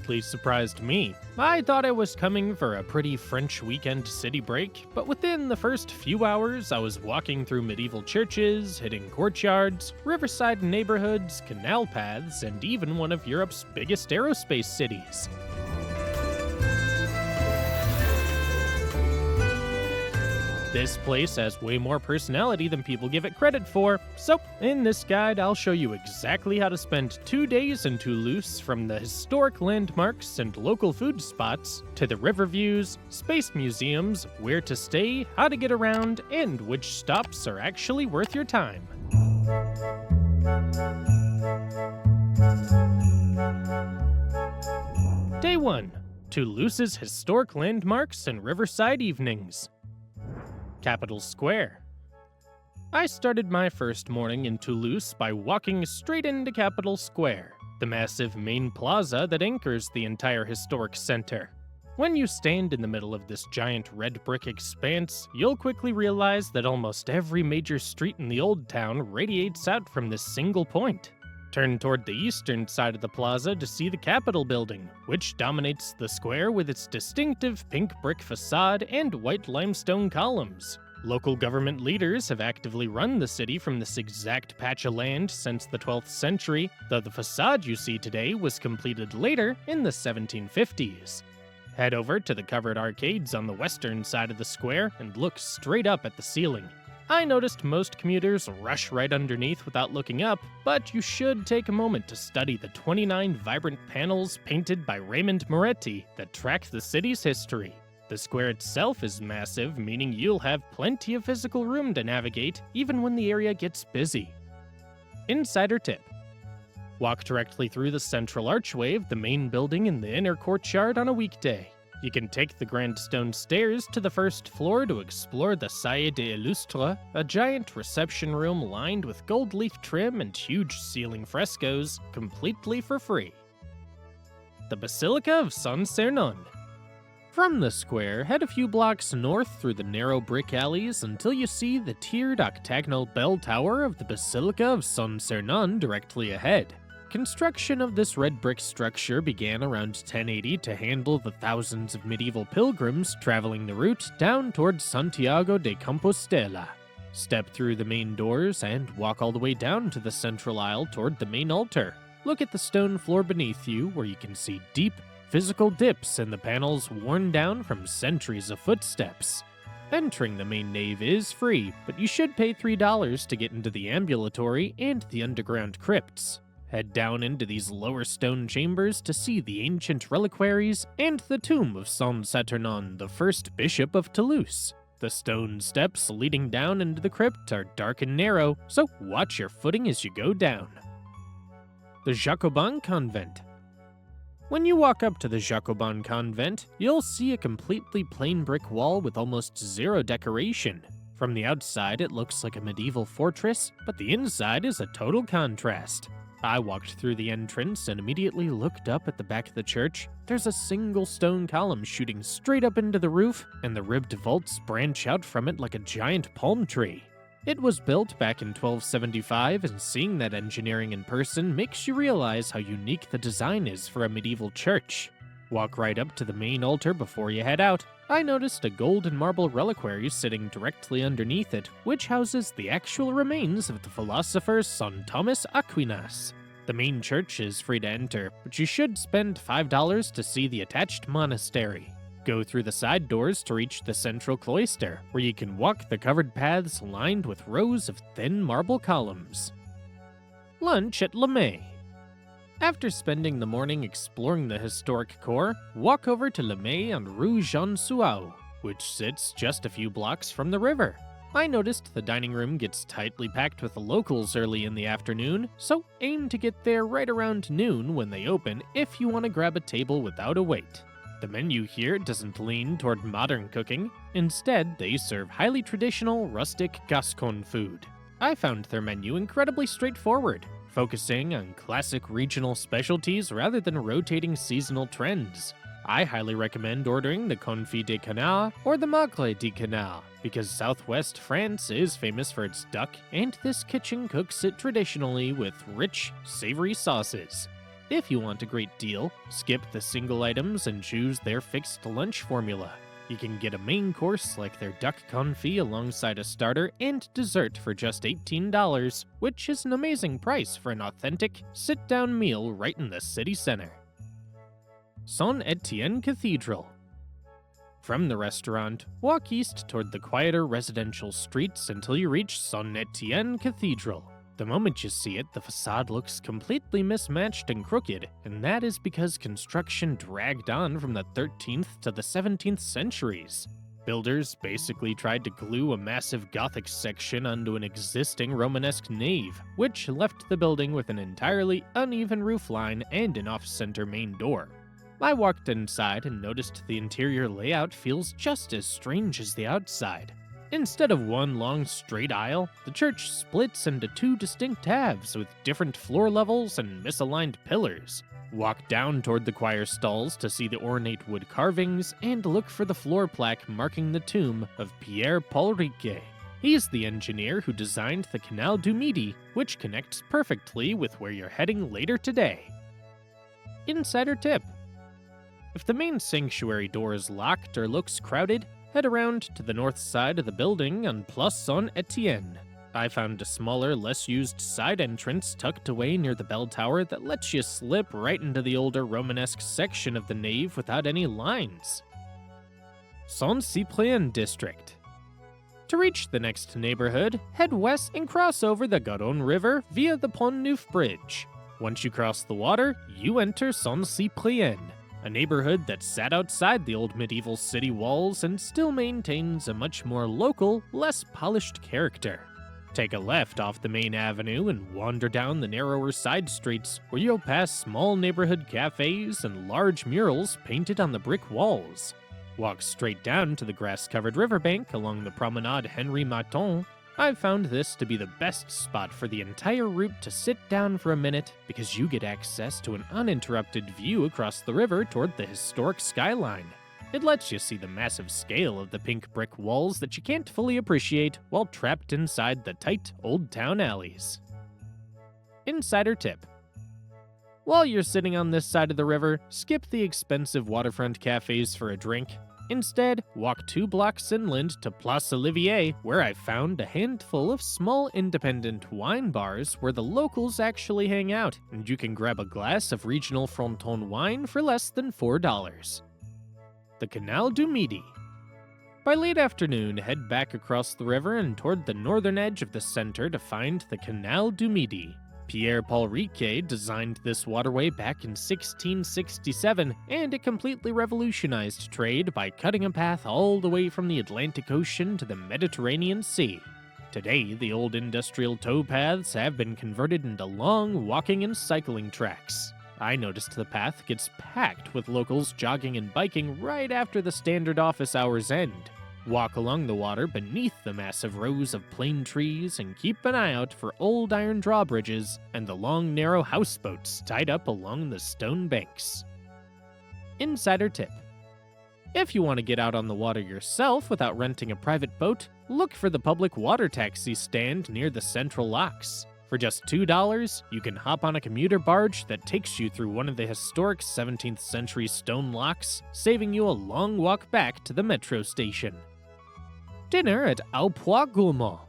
completely surprised me. I thought I was coming for a pretty French weekend city break, but within the first few hours I was walking through medieval churches, hitting courtyards, riverside neighborhoods, canal paths, and even one of Europe's biggest aerospace cities. This place has way more personality than people give it credit for, so in this guide I'll show you exactly how to spend 2 days in Toulouse, from the historic landmarks and local food spots, to the river views, space museums, where to stay, how to get around, and which stops are actually worth your time. Day 1. Toulouse's historic landmarks and riverside evenings. Capitol Square. I started my first morning in Toulouse by walking straight into Capitol Square, the massive main plaza that anchors the entire historic center. When you stand in the middle of this giant red brick expanse, you'll quickly realize that almost every major street in the old town radiates out from this single point. Turn toward the eastern side of the plaza to see the Capitol building, which dominates the square with its distinctive pink brick facade and white limestone columns. Local government leaders have actively run the city from this exact patch of land since the 12th century, though the facade you see today was completed later in the 1750s. Head over to the covered arcades on the western side of the square and look straight up at the ceiling. I noticed most commuters rush right underneath without looking up, but you should take a moment to study the 29 vibrant panels painted by Raymond Moretti that track the city's history. The square itself is massive, meaning you'll have plenty of physical room to navigate, even when the area gets busy. Insider tip: walk directly through the central archway of the main building in the inner courtyard on a weekday. You can take the grand stone stairs to the first floor to explore the Salle des Illustres, a giant reception room lined with gold leaf trim and huge ceiling frescoes, completely for free. The Basilica of San Sernon. From the square, head a few blocks north through the narrow brick alleys until you see the tiered octagonal bell tower of the Basilica of San Sernon directly ahead. Construction of this red brick structure began around 1080 to handle the thousands of medieval pilgrims traveling the route down towards Santiago de Compostela. Step through the main doors and walk all the way down to the central aisle toward the main altar. Look at the stone floor beneath you, where you can see deep, physical dips in the panels worn down from centuries of footsteps. Entering the main nave is free, but you should pay $3 to get into the ambulatory and the underground crypts. Head down into these lower stone chambers to see the ancient reliquaries and the tomb of Saint Saturnin, the first bishop of Toulouse. The stone steps leading down into the crypt are dark and narrow, so watch your footing as you go down. The Jacobin Convent. When you walk up to the Jacobin Convent, you'll see a completely plain brick wall with almost zero decoration. From the outside, it looks like a medieval fortress, but the inside is a total contrast. I walked through the entrance and immediately looked up at the back of the church. There's a single stone column shooting straight up into the roof, and the ribbed vaults branch out from it like a giant palm tree. It was built back in 1275, and seeing that engineering in person makes you realize how unique the design is for a medieval church. Walk right up to the main altar before you head out. I noticed a gold and marble reliquary sitting directly underneath it, which houses the actual remains of the philosopher St. Thomas Aquinas. The main church is free to enter, but you should spend $5 to see the attached monastery. Go through the side doors to reach the central cloister, where you can walk the covered paths lined with rows of thin marble columns. Lunch at Le May. After spending the morning exploring the historic core, walk over to Le May on Rue Jean Suau, which sits just a few blocks from the river. I noticed the dining room gets tightly packed with the locals early in the afternoon, so aim to get there right around noon when they open if you want to grab a table without a wait. The menu here doesn't lean toward modern cooking. Instead, they serve highly traditional, rustic Gascon food. I found their menu incredibly straightforward, focusing on classic regional specialties rather than rotating seasonal trends. I highly recommend ordering the confit de canard or the magret de canard, because southwest France is famous for its duck, and this kitchen cooks it traditionally with rich, savory sauces. If you want a great deal, skip the single items and choose their fixed lunch formula. You can get a main course like their duck confit alongside a starter and dessert for just $18, which is an amazing price for an authentic, sit-down meal right in the city center. Saint Etienne Cathedral. From the restaurant, walk east toward the quieter residential streets until you reach Saint Etienne Cathedral. The moment you see it, the facade looks completely mismatched and crooked, and that is because construction dragged on from the 13th to the 17th centuries. Builders basically tried to glue a massive Gothic section onto an existing Romanesque nave, which left the building with an entirely uneven roofline and an off-center main door. I walked inside and noticed the interior layout feels just as strange as the outside. Instead of one long straight aisle, the church splits into two distinct halves with different floor levels and misaligned pillars. Walk down toward the choir stalls to see the ornate wood carvings and look for the floor plaque marking the tomb of Pierre-Paul Riquet. He's the engineer who designed the Canal du Midi, which connects perfectly with where you're heading later today. Insider tip: if the main sanctuary door is locked or looks crowded, head around to the north side of the building on Place Saint Etienne. I found a smaller, less used side entrance tucked away near the bell tower that lets you slip right into the older Romanesque section of the nave without any lines. Saint-Cyprien District. To reach the next neighborhood, head west and cross over the Garonne River via the Pont Neuf Bridge. Once you cross the water, you enter Saint-Cyprien, a neighborhood that sat outside the old medieval city walls and still maintains a much more local, less polished character. Take a left off the main avenue and wander down the narrower side streets, where you'll pass small neighborhood cafes and large murals painted on the brick walls. Walk straight down to the grass-covered riverbank along the Promenade Henri Martin. I've found this to be the best spot for the entire route to sit down for a minute because you get access to an uninterrupted view across the river toward the historic skyline. It lets you see the massive scale of the pink brick walls that you can't fully appreciate while trapped inside the tight old town alleys. Insider tip: while you're sitting on this side of the river, skip the expensive waterfront cafes for a drink. Instead, walk 2 blocks inland to Place Olivier, where I found a handful of small independent wine bars where the locals actually hang out, and you can grab a glass of regional Fronton wine for less than $4. The Canal du Midi. By late afternoon, head back across the river and toward the northern edge of the center to find the Canal du Midi. Pierre-Paul Riquet designed this waterway back in 1667, and it completely revolutionized trade by cutting a path all the way from the Atlantic Ocean to the Mediterranean Sea. Today, the old industrial towpaths have been converted into long walking and cycling tracks. I noticed the path gets packed with locals jogging and biking right after the standard office hours end. Walk along the water beneath the massive rows of plane trees and keep an eye out for old iron drawbridges and the long, narrow houseboats tied up along the stone banks. Insider tip: if you want to get out on the water yourself without renting a private boat, look for the public water taxi stand near the central locks. For just $2, you can hop on a commuter barge that takes you through one of the historic 17th century stone locks, saving you a long walk back to the metro station. Dinner at Au Pois Gourmand.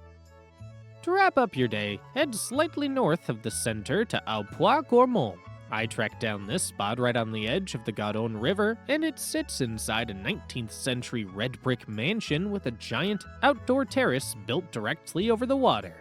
To wrap up your day, head slightly north of the center to Au Pois Gourmand. I tracked down this spot right on the edge of the Garonne River, and it sits inside a 19th century red brick mansion with a giant outdoor terrace built directly over the water.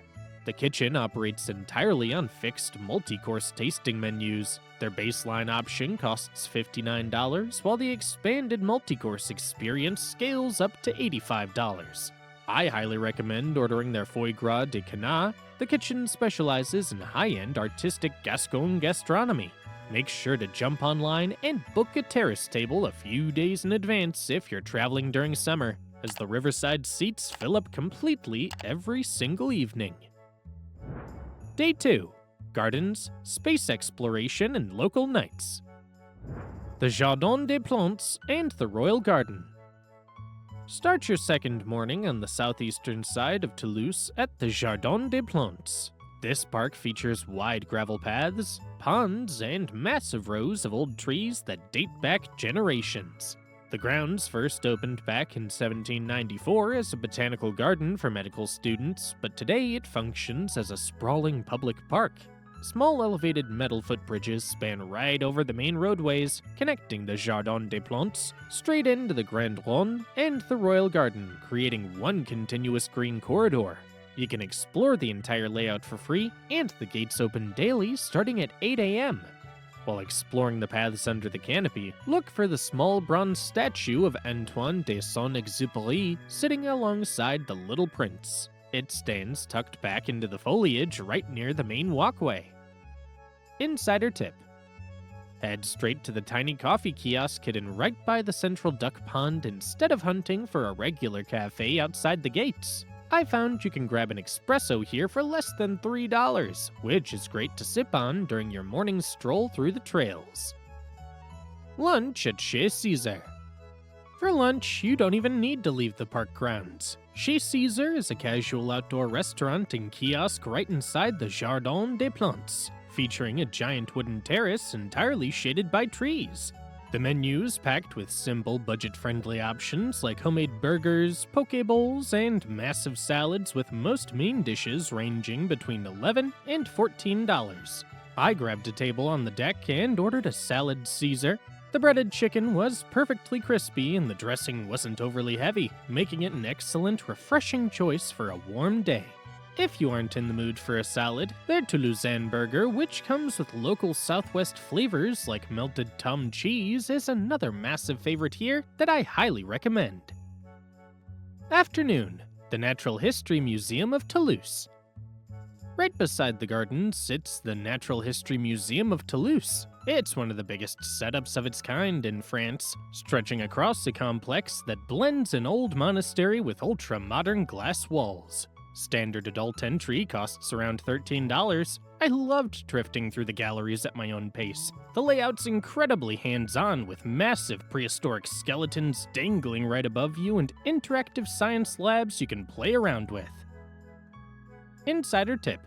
The kitchen operates entirely on fixed multi-course tasting menus. Their baseline option costs $59, while the expanded multi-course experience scales up to $85. I highly recommend ordering their foie gras de canard. The kitchen specializes in high-end artistic Gascon gastronomy. Make sure to jump online and book a terrace table a few days in advance if you're traveling during summer, as the Riverside seats fill up completely every single evening. Day 2. Gardens, space exploration, and local nights. The Jardin des Plantes and the Royal Garden. Start your second morning on the southeastern side of Toulouse at the Jardin des Plantes. This park features wide gravel paths, ponds and massive rows of old trees that date back generations. The grounds first opened back in 1794 as a botanical garden for medical students, but today it functions as a sprawling public park. Small elevated metal footbridges span right over the main roadways, connecting the Jardin des Plantes straight into the Grand Rond and the Royal Garden, creating one continuous green corridor. You can explore the entire layout for free, and the gates open daily starting at 8 a.m. While exploring the paths under the canopy, look for the small bronze statue of Antoine de Saint-Exupéry sitting alongside the Little Prince. It stands tucked back into the foliage right near the main walkway. Insider tip: head straight to the tiny coffee kiosk hidden right by the central duck pond instead of hunting for a regular cafe outside the gates. I found you can grab an espresso here for less than $3, which is great to sip on during your morning stroll through the trails. Lunch at Chez Caesar. For lunch, you don't even need to leave the park grounds. Chez Caesar is a casual outdoor restaurant and kiosk right inside the Jardin des Plantes, featuring a giant wooden terrace entirely shaded by trees. The menu's packed with simple, budget-friendly options like homemade burgers, poke bowls, and massive salads, with most main dishes ranging between $11 and $14. I grabbed a table on the deck and ordered a salad Caesar. The breaded chicken was perfectly crispy and the dressing wasn't overly heavy, making it an excellent, refreshing choice for a warm day. If you aren't in the mood for a salad, their Toulousain burger, which comes with local Southwest flavors like melted Tom cheese, is another massive favorite here that I highly recommend. Afternoon, the Natural History Museum of Toulouse. Right beside the garden sits the Natural History Museum of Toulouse. It's one of the biggest setups of its kind in France, stretching across a complex that blends an old monastery with ultra-modern glass walls. Standard adult entry costs around $13. I loved drifting through the galleries at my own pace. The layout's incredibly hands-on, with massive prehistoric skeletons dangling right above you and interactive science labs you can play around with. Insider tip: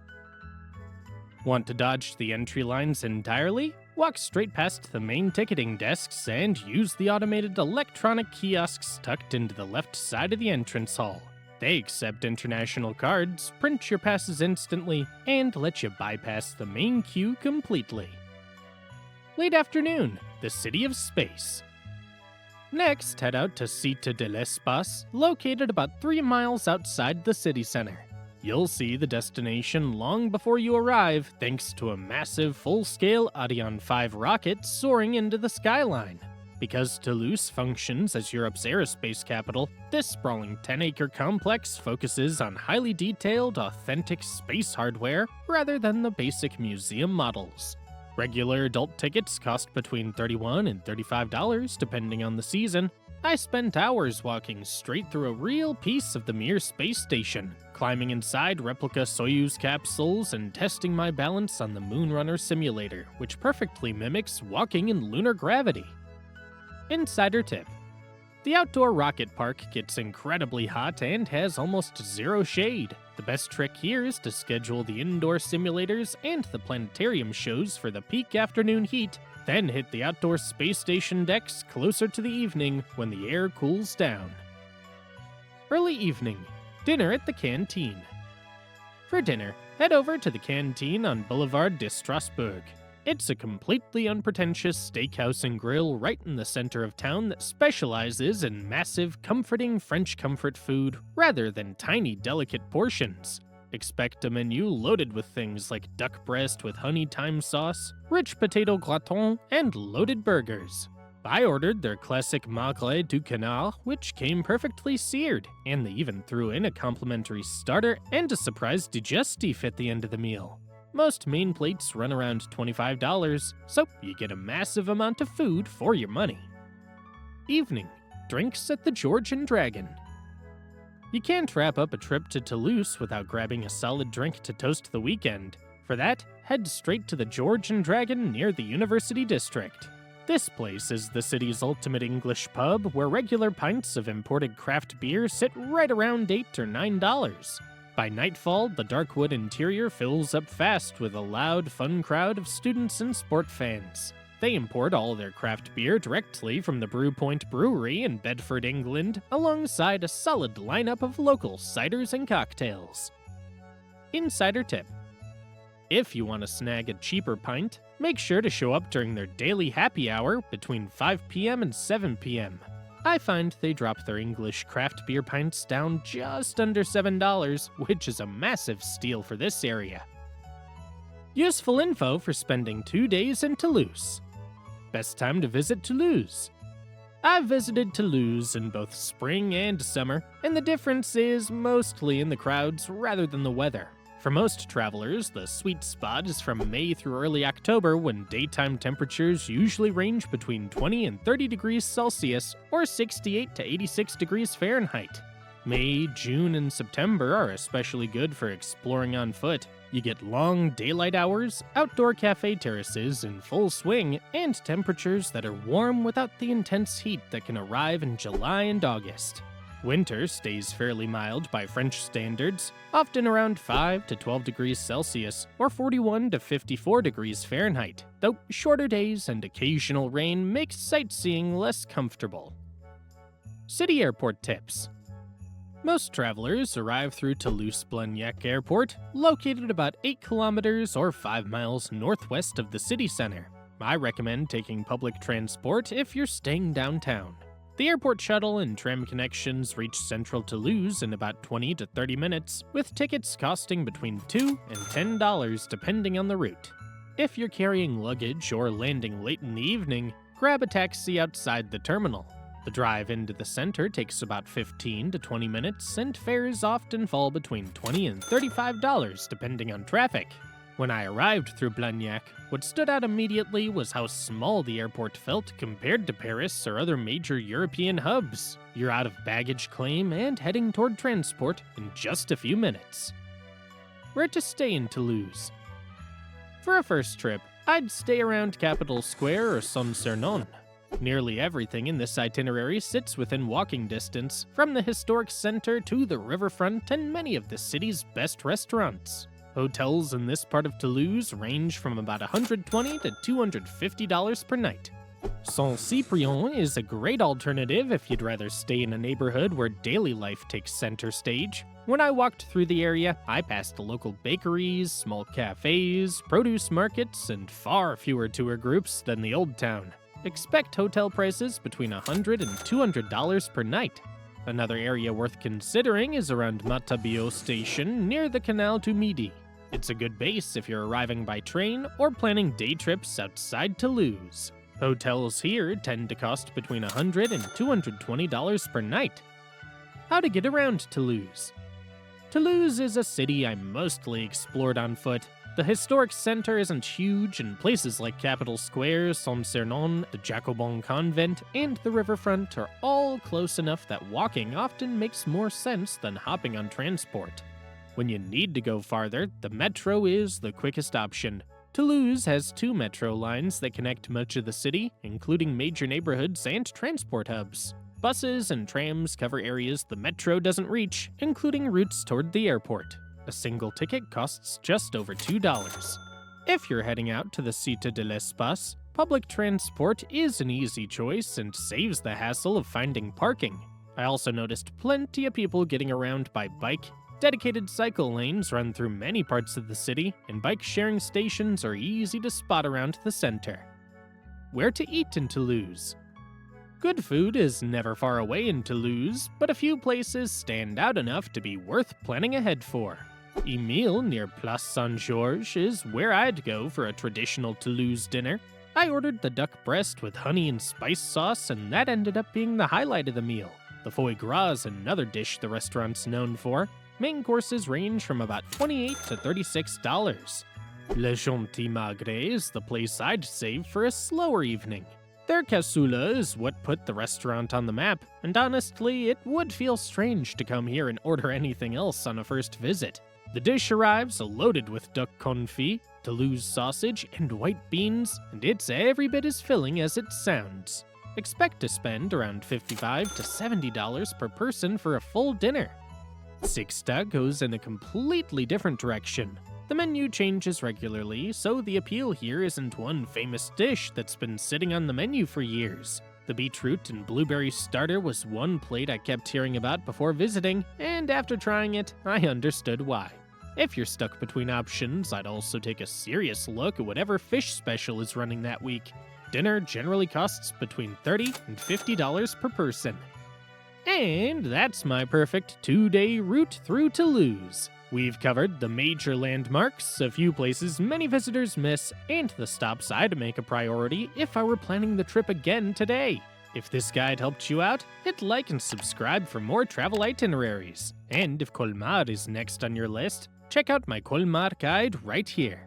want to dodge the entry lines entirely? Walk straight past the main ticketing desks and use the automated electronic kiosks tucked into the left side of the entrance hall. They accept international cards, print your passes instantly, and let you bypass the main queue completely. Late afternoon, the City of Space. Next, head out to Cité de l'Espace, located about 3 miles outside the city center. You'll see the destination long before you arrive, thanks to a massive full-scale Ariane 5 rocket soaring into the skyline. Because Toulouse functions as Europe's aerospace capital, this sprawling 10-acre complex focuses on highly detailed, authentic space hardware rather than the basic museum models. Regular adult tickets cost between $31 and $35 depending on the season. I spent hours walking straight through a real piece of the Mir space station, climbing inside replica Soyuz capsules and testing my balance on the Moonrunner simulator, which perfectly mimics walking in lunar gravity. Insider tip: the outdoor rocket park gets incredibly hot and has almost zero shade. The best trick here is to schedule the indoor simulators and the planetarium shows for the peak afternoon heat, then hit the outdoor space station decks closer to the evening when the air cools down. Early evening, dinner at the canteen. For dinner, head over to the canteen on Boulevard de Strasbourg. It's a completely unpretentious steakhouse and grill right in the center of town that specializes in massive, comforting French comfort food rather than tiny, delicate portions. Expect a menu loaded with things like duck breast with honey thyme sauce, rich potato gratin, and loaded burgers. I ordered their classic magret du canard, which came perfectly seared, and they even threw in a complimentary starter and a surprise digestif at the end of the meal. Most main plates run around $25, so you get a massive amount of food for your money. Evening, drinks at the George and Dragon. You can't wrap up a trip to Toulouse without grabbing a solid drink to toast the weekend. For that, head straight to the George and Dragon near the University District. This place is the city's ultimate English pub, where regular pints of imported craft beer sit right around $8 or $9. By nightfall, the dark wood interior fills up fast with a loud, fun crowd of students and sport fans. They import all their craft beer directly from the Brew Point Brewery in Bedford, England, alongside a solid lineup of local ciders and cocktails. Insider tip: if you want to snag a cheaper pint, make sure to show up during their daily happy hour between 5 p.m. and 7 p.m. I find they drop their English craft beer pints down just under $7, which is a massive steal for this area. Useful info for spending 2 days in Toulouse. Best time to visit Toulouse. I've visited Toulouse in both spring and summer, and the difference is mostly in the crowds rather than the weather. For most travelers, the sweet spot is from May through early October, when daytime temperatures usually range between 20 and 30 degrees Celsius or 68 to 86 degrees Fahrenheit. May, June, and September are especially good for exploring on foot. You get long daylight hours, outdoor cafe terraces in full swing, and temperatures that are warm without the intense heat that can arrive in July and August. Winter stays fairly mild by French standards, often around 5 to 12 degrees Celsius or 41 to 54 degrees Fahrenheit, though shorter days and occasional rain make sightseeing less comfortable. City airport tips. Most travelers arrive through Toulouse-Blagnac Airport, located about 8 kilometers or 5 miles northwest of the city center. I recommend taking public transport if you're staying downtown. The airport shuttle and tram connections reach central Toulouse in about 20 to 30 minutes, with tickets costing between $2 and $10 depending on the route. If you're carrying luggage or landing late in the evening, grab a taxi outside the terminal. The drive into the center takes about 15 to 20 minutes, and fares often fall between $20 and $35 depending on traffic. When I arrived through Blagnac, what stood out immediately was how small the airport felt compared to Paris or other major European hubs. You're out of baggage claim and heading toward transport in just a few minutes. Where to stay in Toulouse? For a first trip, I'd stay around Capitol Square or Saint-Cernin. Nearly everything in this itinerary sits within walking distance, from the historic center to the riverfront and many of the city's best restaurants. Hotels in this part of Toulouse range from about $120 to $250 per night. Saint-Cyprien is a great alternative if you'd rather stay in a neighborhood where daily life takes center stage. When I walked through the area, I passed local bakeries, small cafes, produce markets, and far fewer tour groups than the Old Town. Expect hotel prices between $100 and $200 per night. Another area worth considering is around Matabio Station near the Canal du Midi. It's a good base if you're arriving by train or planning day trips outside Toulouse. Hotels here tend to cost between $100 and $220 per night. How to get around Toulouse? Toulouse is a city I mostly explored on foot. The historic center isn't huge, and places like Capitol Square, Saint-Cernin, the Jacobin Convent, and the riverfront are all close enough that walking often makes more sense than hopping on transport. When you need to go farther, the metro is the quickest option. Toulouse has 2 metro lines that connect much of the city, including major neighborhoods and transport hubs. Buses and trams cover areas the metro doesn't reach, including routes toward the airport. A single ticket costs just over $2. If you're heading out to the Cité de l'Espace, public transport is an easy choice and saves the hassle of finding parking. I also noticed plenty of people getting around by bike. Dedicated cycle lanes run through many parts of the city, and bike sharing stations are easy to spot around the center. Where to eat in Toulouse? Good food is never far away in Toulouse, but a few places stand out enough to be worth planning ahead for. Emile near Place Saint-Georges is where I'd go for a traditional Toulouse dinner. I ordered the duck breast with honey and spice sauce, and that ended up being the highlight of the meal. The foie gras is another dish the restaurant's known for. Main courses range from about $28 to $36. Le Gentil Magret is the place I'd save for a slower evening. Their cassoulet is what put the restaurant on the map, and honestly, it would feel strange to come here and order anything else on a first visit. The dish arrives loaded with duck confit, Toulouse sausage, and white beans, and it's every bit as filling as it sounds. Expect to spend around $55 to $70 per person for a full dinner. Sixta goes in a completely different direction. The menu changes regularly, so the appeal here isn't one famous dish that's been sitting on the menu for years. The beetroot and blueberry starter was one plate I kept hearing about before visiting, and after trying it, I understood why. If you're stuck between options, I'd also take a serious look at whatever fish special is running that week. Dinner generally costs between $30 and $50 per person. And that's my perfect 2-day route through Toulouse. We've covered the major landmarks, a few places many visitors miss, and the stops I'd make a priority if I were planning the trip again today. If this guide helped you out, hit like and subscribe for more travel itineraries. And if Colmar is next on your list, check out my Colmar guide right here.